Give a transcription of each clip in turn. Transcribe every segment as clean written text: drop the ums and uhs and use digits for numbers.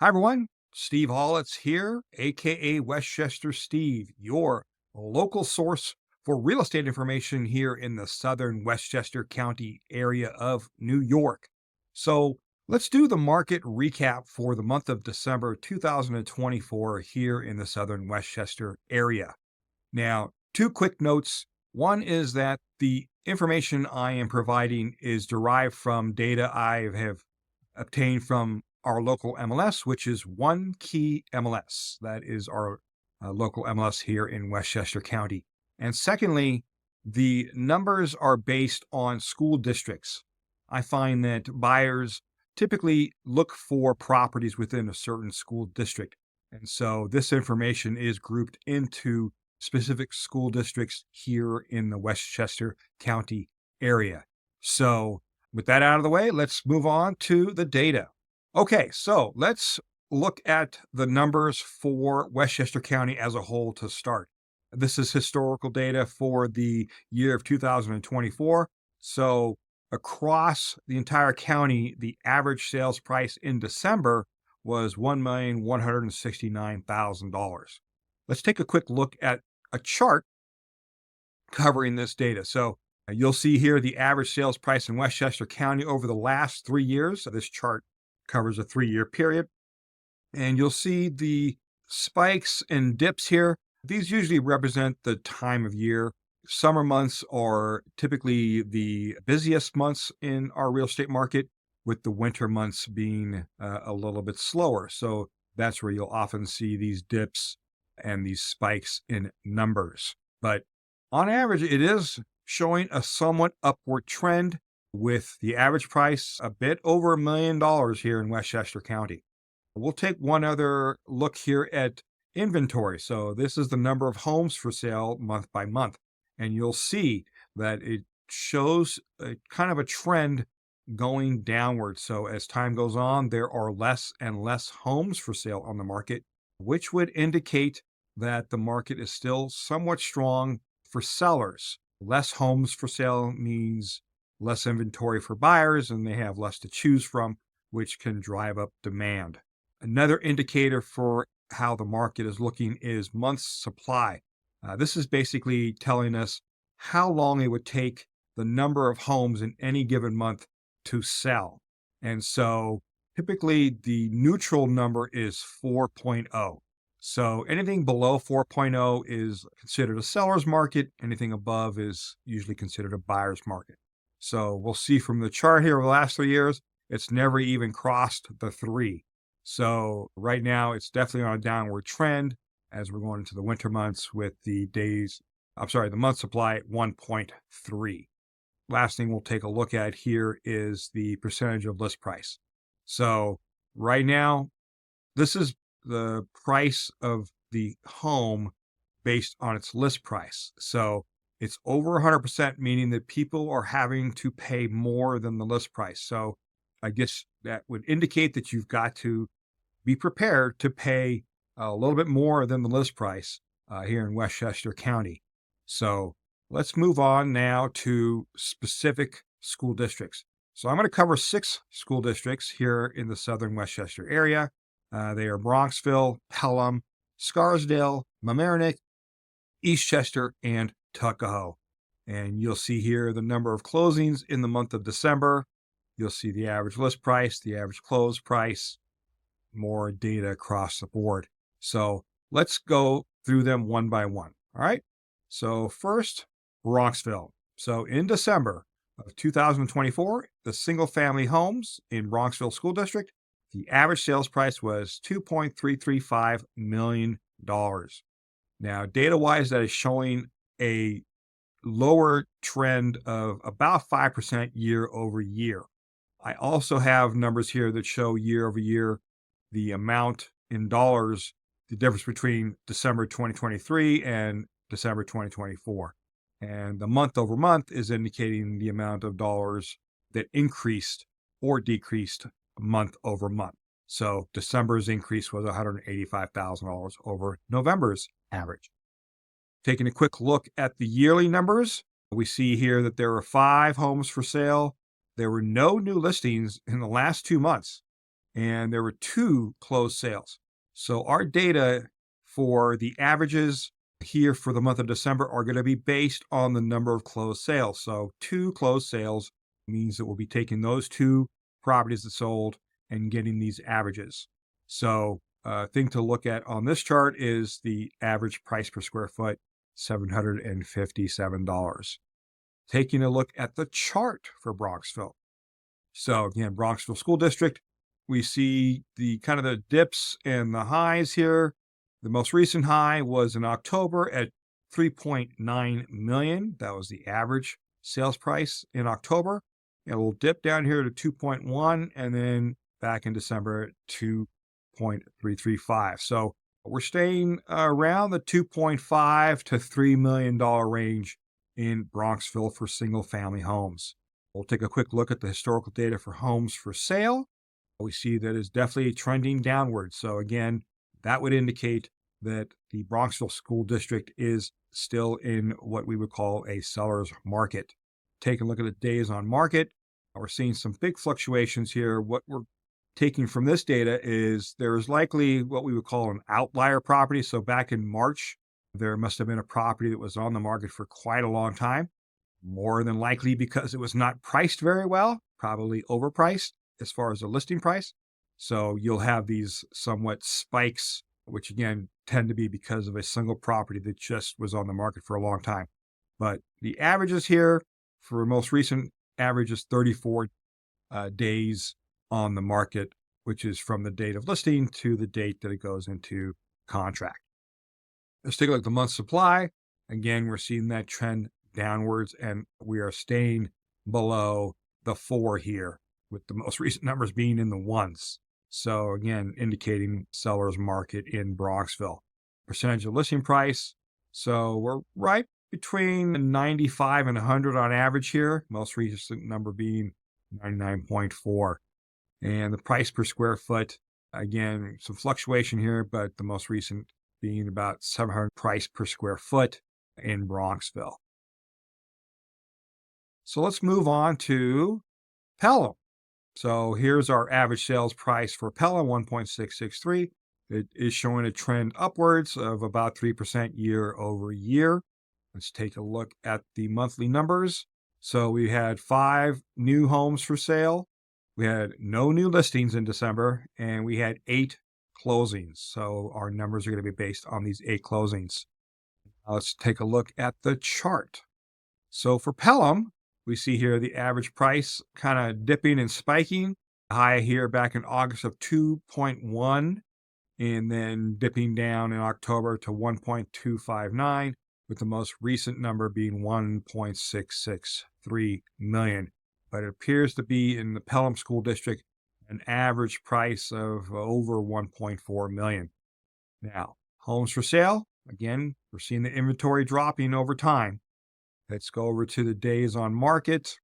Hi, everyone. Steve Hollitz here, aka Westchester Steve, your local source for real estate information here in the Southern Westchester County area of New York. So, let's do the market recap for the month of December 2024 here in the Southern Westchester area. Now, two quick notes. One is that the information I am providing is derived from data I have obtained from our local MLS, which is One Key MLS. That is our local MLS here in Westchester County. And secondly, the numbers are based on school districts. I find that buyers typically look for properties within a certain school district. And so this information is grouped into specific school districts here in the Westchester County area. So, with that out of the way, let's move on to the data. Okay, so let's look at the numbers for Westchester County as a whole to start. This is historical data for the year of 2024. So, across the entire county, the average sales price in December was $1,169,000. Let's take a quick look at a chart covering this data. So, you'll see here the average sales price in Westchester County over the last 3 years. So this chart covers a 3-year period. And you'll see the spikes and dips here. These usually represent the time of year. Summer months are typically the busiest months in our real estate market, with the winter months being a little bit slower. So that's where you'll often see these dips and these spikes in numbers. But on average, it is showing a somewhat upward trend, with the average price a bit over $1 million here in Westchester County. We'll take one other look here at inventory. So this is the number of homes for sale month by month. And you'll see that it shows a kind of a trend going downward. So as time goes on, there are less and less homes for sale on the market, which would indicate that the market is still somewhat strong for sellers. Less homes for sale means less inventory for buyers, and they have less to choose from, which can drive up demand. Another indicator for how the market is looking is months supply. This is basically telling us how long it would take the number of homes in any given month to sell. And so typically the neutral number is 4.0. So anything below 4.0 is considered a seller's market. Anything above is usually considered a buyer's market. So we'll see from the chart here over the last 3 years, it's never even crossed the 3. So right now it's definitely on a downward trend as we're going into the winter months, with the month supply at 1.3. Last thing we'll take a look at here is the percentage of list price. So right now, this is the price of the home based on its list price. So it's over 100%, meaning that people are having to pay more than the list price. So I guess that would indicate that you've got to be prepared to pay a little bit more than the list price here in Westchester County. So let's move on now to specific school districts. So I'm going to cover 6 school districts here in the Southern Westchester area. They are Bronxville, Pelham, Scarsdale, Mamaroneck, Eastchester, and Tuckahoe. And you'll see here the number of closings in the month of December. You'll see the average list price, the average close price, more data across the board. So let's go through them one by one. All right. So first, Bronxville. So in December of 2024, the single family homes in Bronxville School District, the average sales price was $2.335 million. Now, data-wise, that is showing a lower trend of about 5% year over year. I also have numbers here that show year over year the amount in dollars, the difference between December 2023 and December 2024. And the month over month is indicating the amount of dollars that increased or decreased month over month. So December's increase was $185,000 over November's average. Taking a quick look at the yearly numbers, we see here that there were 5 homes for sale. There were no new listings in the last 2 months. and there were 2 closed sales. So our data for the averages here for the month of December are going to be based on the number of closed sales. So 2 closed sales means that we'll be taking those 2 properties that sold and getting these averages. So thing to look at on this chart is the average price per square foot, $757. Taking a look at the chart for Bronxville. So again, Bronxville School District, we see the kind of the dips and the highs here. The most recent high was in October at 3.9 million. That was the average sales price in October. And a little dip down here to 2.1, and then back in December at 2.335. So we're staying around the 2.5 to $3 million range in Bronxville for single family homes. We'll take a quick look at the historical data for homes for sale. We see that it's definitely trending downward. So again, that would indicate that the Bronxville School District is still in what we would call a seller's market. Take a look at the days on market. We're seeing some big fluctuations here. What we're taking from this data is there is likely what we would call an outlier property. So back in March, there must have been a property that was on the market for quite a long time, more than likely because it was not priced very well, probably overpriced as far as the listing price. So you'll have these somewhat spikes, which again tend to be because of a single property that just was on the market for a long time. But the averages here for most recent average is 34 days on the market, which is from the date of listing to the date that it goes into contract. Let's take a look at the month supply. Again, we're seeing that trend downwards, and we are staying below the 4 here, with the most recent numbers being in the ones. So again, indicating seller's market in Bronxville. Percentage of listing price. So we're right between 95 and 100 on average here. Most recent number being 99.4. And the price per square foot, again, some fluctuation here, but the most recent being about 700 price per square foot in Bronxville. So let's move on to Pelham. So here's our average sales price for Pelham, 1.663. It is showing a trend upwards of about 3% year over year. Let's take a look at the monthly numbers. So we had 5 new homes for sale. We had no new listings in December, and we had 8 closings. So our numbers are going to be based on these 8 closings. Now let's take a look at the chart. So for Pelham, we see here the average price kind of dipping and spiking. High here back in August of 2.1, and then dipping down in October to 1.259, with the most recent number being 1.663 million. But it appears to be in the Pelham School District an average price of over 1.4 million. Now, homes for sale, again, we're seeing the inventory dropping over time. Let's go over to the days on market.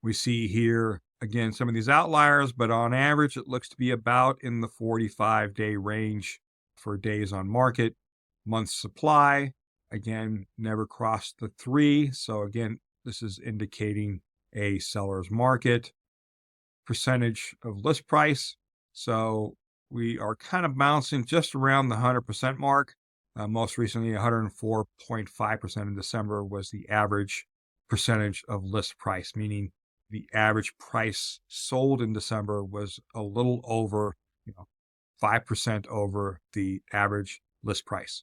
We see here, again, some of these outliers, but on average, it looks to be about in the 45-day range for days on market. Month supply, again, never crossed the 3. So again, this is indicating a seller's market. Percentage of list price. So we are kind of bouncing just around the 100% mark. Most recently, 104.5% in December was the average percentage of list price, meaning the average price sold in December was a little over, 5% over the average list price.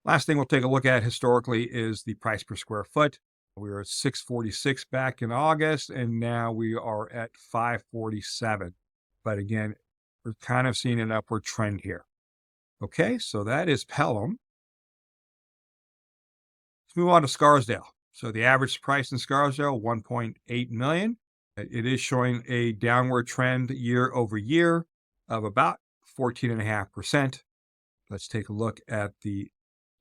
Last thing we'll take a look at historically is the price per square foot. We were at $646 back in August, and now we are at $547. But again, we're kind of seeing an upward trend here. Okay, so that is Pelham. Let's move on to Scarsdale. So the average price in Scarsdale, 1.8 million. It is showing a downward trend year over year of about 14.5%. Let's take a look at the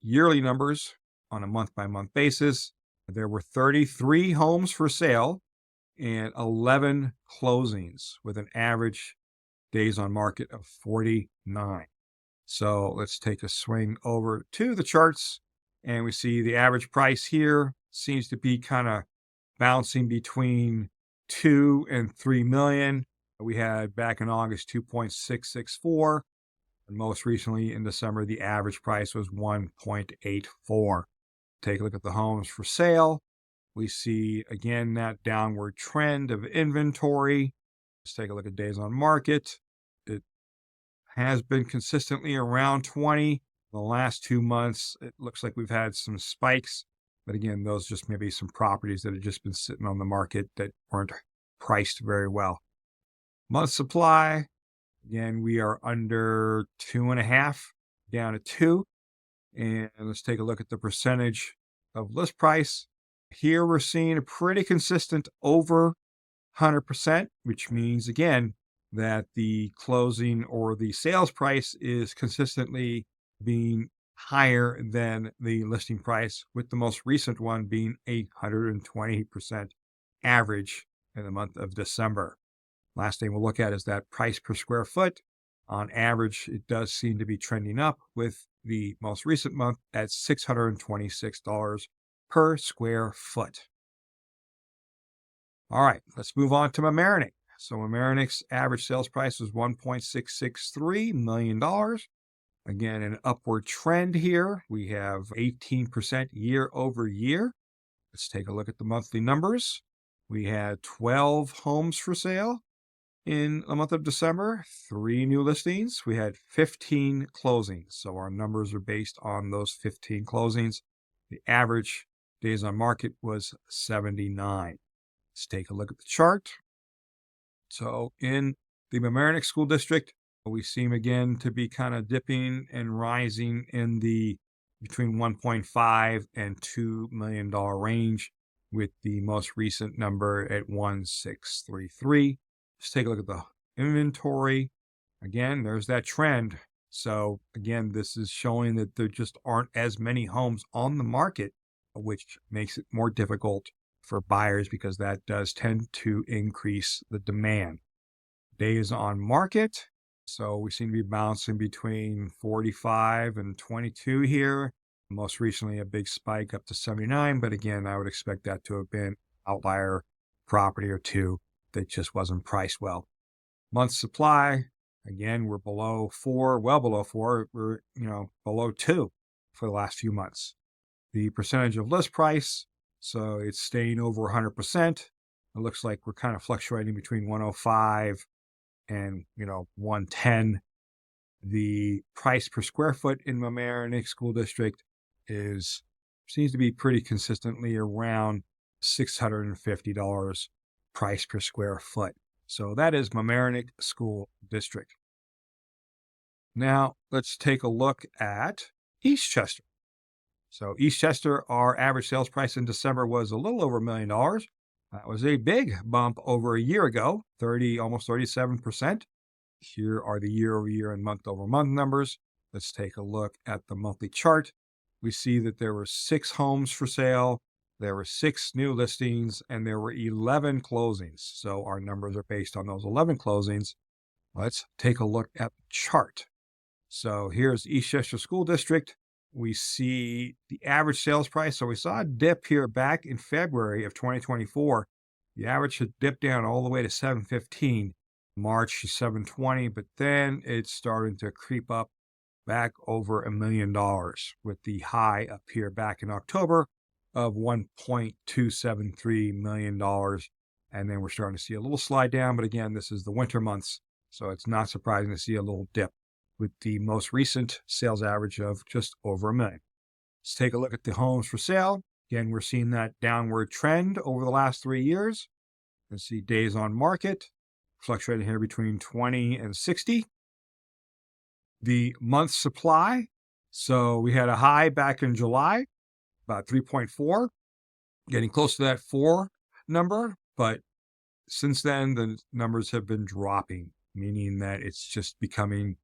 yearly numbers on a month-by-month basis. There were 33 homes for sale and 11 closings with an average days on market of 49. So let's take a swing over to the charts, and we see the average price here seems to be kind of bouncing between 2 and 3 million. We had back in August 2.664, and most recently in December, the average price was 1.84. Take a look at the homes for sale. We see again that downward trend of inventory. Let's take a look at days on market. It has been consistently around 20. The last 2 months, it looks like we've had some spikes. But again, those just maybe some properties that have just been sitting on the market that weren't priced very well. Month supply, again, we are under 2.5, down to 2. And let's take a look at the percentage of list price. Here we're seeing a pretty consistent over 100%, which means, again, that the closing or the sales price is consistently being higher than the listing price, with the most recent one being 120% average in the month of December. Last thing we'll look at is that price per square foot. On average, it does seem to be trending up, with the most recent month at $626 per square foot. All right, let's move on to Mamaroneck. So Mamaroneck's average sales price was $1.663 million. Again, an upward trend here. We have 18% year over year. Let's take a look at the monthly numbers. We had 12 homes for sale in the month of December, 3 new listings. We had 15 closings. So our numbers are based on those 15 closings. The average days on market was 79. Let's take a look at the chart. So in the Mamaroneck School District, we seem again to be kind of dipping and rising in the between 1.5 and $2 million range, with the most recent number at 1.633. Let's take a look at the inventory. Again, there's that trend. So again, this is showing that there just aren't as many homes on the market, which makes it more difficult for buyers because that does tend to increase the demand. Days on market. So we seem to be bouncing between 45 and 22 here. Most recently, a big spike up to 79. But again, I would expect that to have been outlier property or two that just wasn't priced well. Month supply. Again, we're below 4, well below 4. We're, below 2 for the last few months. The percentage of list price. So it's staying over 100%. It looks like we're kind of fluctuating between 105 and 110. The price per square foot in Mamaroneck School District seems to be pretty consistently around $650 price per square foot. So that is Mamaroneck School District. Now let's take a look at Eastchester. So Eastchester, our average sales price in December was a little over $1 million. That was a big bump over a year ago, almost 37%. Here are the year over year and month over month numbers. Let's take a look at the monthly chart. We see that there were 6 homes for sale, there were 6 new listings, and there were 11 closings. So our numbers are based on those 11 closings. Let's take a look at the chart. So here's Eastchester School District. We see the average sales price. So we saw a dip here back in February of 2024. The average had dipped down all the way to 715, March to 720, but then it's starting to creep up back over $1 million, with the high up here back in October of $1.273 million. And then we're starting to see a little slide down. But again, this is the winter months, so it's not surprising to see a little dip, with the most recent sales average of just over $1 million. Let's take a look at the homes for sale. Again, we're seeing that downward trend over the last 3 years. Let's see days on market, fluctuating here between 20 and 60. The month supply. So we had a high back in July, about 3.4, getting close to that 4 number. But since then, the numbers have been dropping, meaning that it's just becoming,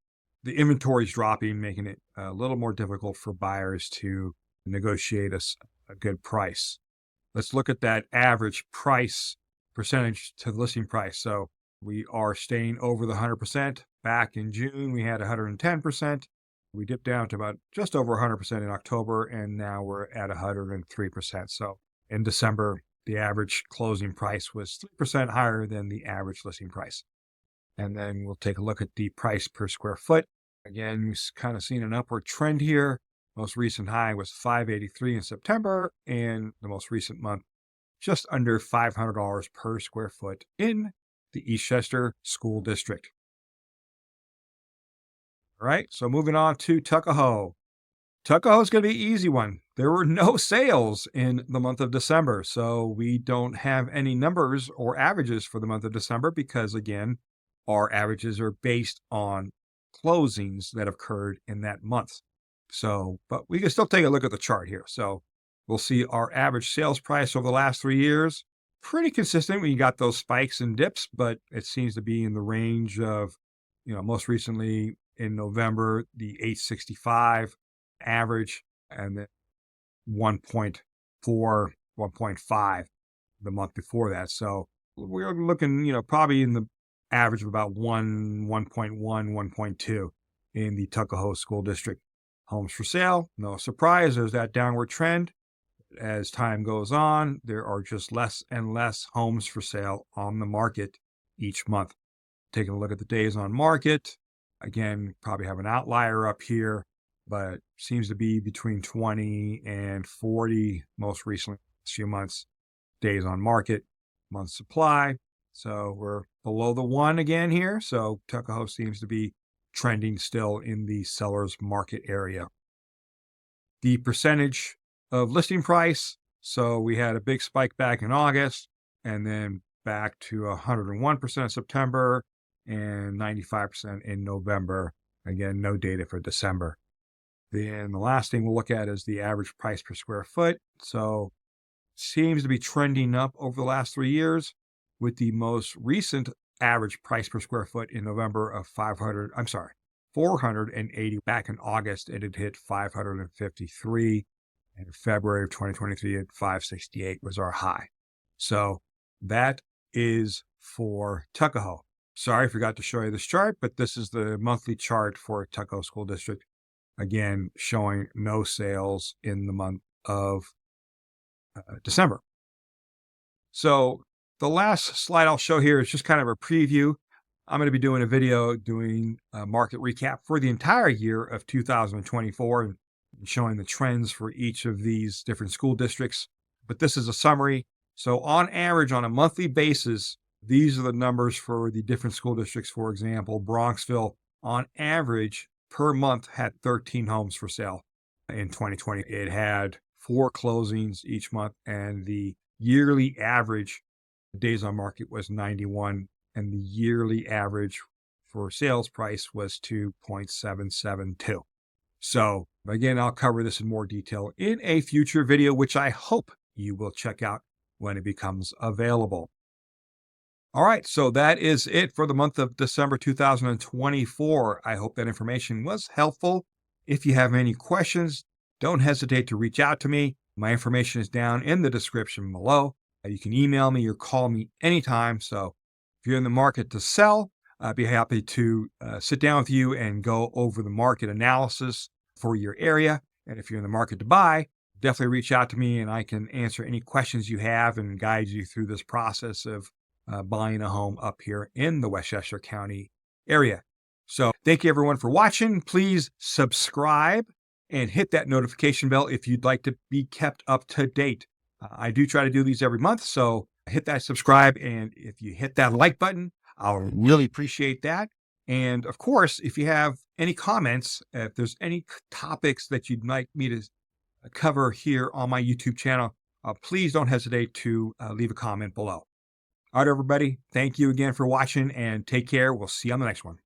the inventory is dropping, making it a little more difficult for buyers to negotiate a good price. Let's look at that average price percentage to the listing price. So we are staying over the 100%. Back in June, we had 110%. We dipped down to about just over 100% in October, and now we're at 103%. So in December, the average closing price was 3% higher than the average listing price. And then we'll take a look at the price per square foot. Again, we've kind of seen an upward trend here. Most recent high was $583 in September, and the most recent month, just under $500 per square foot in the Eastchester School District. All right, so moving on to Tuckahoe. Tuckahoe is going to be an easy one. There were no sales in the month of December, so we don't have any numbers or averages for the month of December because, again, our averages are based on closings that occurred in that month. So, but we can still take a look at the chart here. So we'll see our average sales price over the last 3 years. Pretty consistent when you got those spikes and dips, but it seems to be in the range of, most recently in November, the 865 average, and then 1.4, 1.5 the month before that. So we're looking, probably in the average of about 1.1, 1.2 in the Tuckahoe School District. Homes for sale, no surprise, there's that downward trend. As time goes on, there are just less and less homes for sale on the market each month. Taking a look at the days on market, again, probably have an outlier up here, but seems to be between 20 and 40 most recently, few months, days on market, month supply. So we're below the 1 again here. So Tuckahoe seems to be trending still in the seller's market area. The percentage of listing price. So we had a big spike back in August and then back to 101% in September and 95% in November. Again, no data for December. Then the last thing we'll look at is the average price per square foot. So seems to be trending up over the last 3 years, with the most recent average price per square foot in November of 480. Back in August, it had hit 553. And in February of 2023 at 568 was our high. So that is for Tuckahoe. Sorry, I forgot to show you this chart, but this is the monthly chart for Tuckahoe School District. Again, showing no sales in the month of December. So the last slide I'll show here is just kind of a preview. I'm going to be doing a video doing a market recap for the entire year of 2024 and showing the trends for each of these different school districts. But this is a summary. So on average, on a monthly basis, these are the numbers for the different school districts. For example, Bronxville, on average, per month had 13 homes for sale in 2020. It had 4 closings each month, and the yearly average days on market was 91, and the yearly average for sales price was 2.772. So again, I'll cover this in more detail in a future video, which I hope you will check out when it becomes available. All right, so that is it for the month of December 2024. I hope that information was helpful. If you have any questions, don't hesitate to reach out to me. My information is down in the description below. You can email me or call me anytime. So if you're in the market to sell, I'd be happy to sit down with you and go over the market analysis for your area. And if you're in the market to buy, definitely reach out to me and I can answer any questions you have and guide you through this process of buying a home up here in the Westchester County area. So thank you everyone for watching. Please subscribe and hit that notification bell if you'd like to be kept up to date. I do try to do these every month, so hit that subscribe. And if you hit that like button, I'll really appreciate that. And of course, if you have any comments, if there's any topics that you'd like me to cover here on my YouTube channel, please don't hesitate to leave a comment below. All right, everybody. Thank you again for watching and take care. We'll see you on the next one.